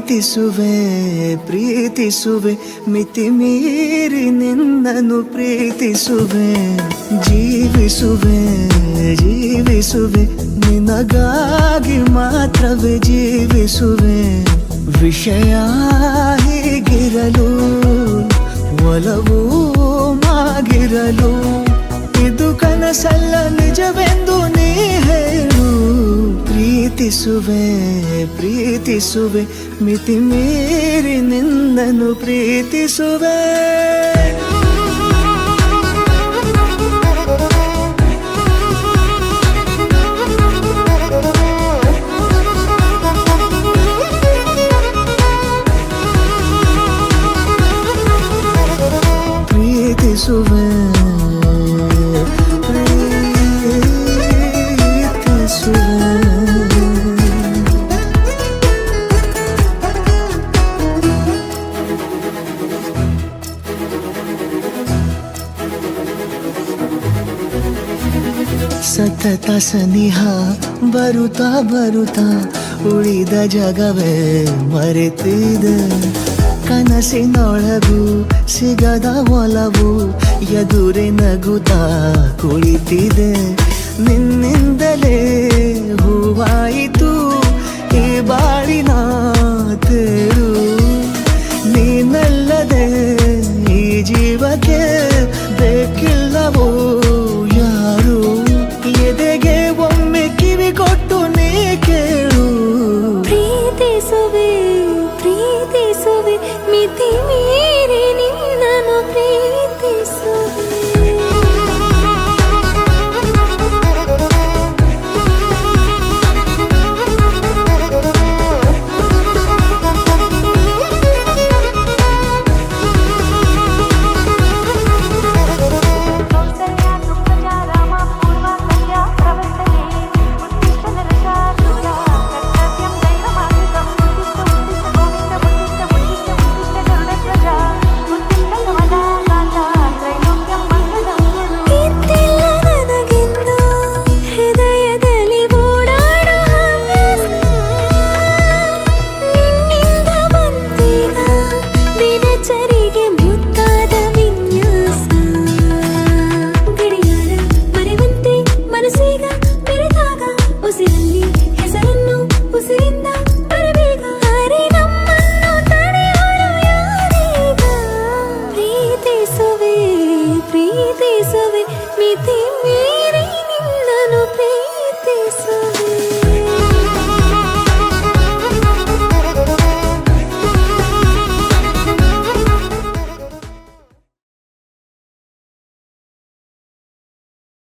ಪ್ರೀತಿಸುವೆ ಪ್ರೀತಿಸುವೆ ಮಿತಿ ಮೀರಿ ನಿನ್ನನ್ನು ಪ್ರೀತಿಸುವೆ ಜೀವಿಸುವೆ ಜೀವಿಸುವೆ ನಿನಗಾಗಿ ಮಾತ್ರವೇ ಜೀವಿಸುವೆ ವಿಷಯ ಹೀಗಿರಲು ಒಲವು ಮಾಗಿರಲು ಇದು ಕನಸಲ್ಲ ನಿಜವೆಂದು ನೀ ಹೇಳು ಪ್ರೀತಿಸುವೆ ಪ್ರೀತಿಸುವೆ ಮಿತಿ ಮೀರಿ ನಿನ್ನನ್ನು ಪ್ರೀತಿಸುವೆ ಪ್ರೀತಿಸುವೆ ಸತತ ಸನಿಹ ಬರುತ್ತಾ ಬರುತ್ತಾ ಉಳಿದ ಜಗವೇ ಮರೆತಿದೆ ಕನಸಿನೊಳಗೂ ಸಿಗದ ಒಲವು ಎದುರೆ ನಗುತ್ತಾ ಕುಳಿತಿದೆ ನಿನ್ನಿಂದಲೇ ಹೂವಾಯಿತು ಈ ಬಾಳಿನ ತೇರು ನೀನಲ್ಲದೆ ಈ ಜೀವಕ್ಕೆ ಬೇಕಿಲ್ಲವೋ ಯಾರು ಎದೆಗೆ ಒಮ್ಮೆ ಕಿವಿ ಕೊಟ್ಟು ನೀ ಕೇಳು ಪ್ರೀತಿಸುವೆ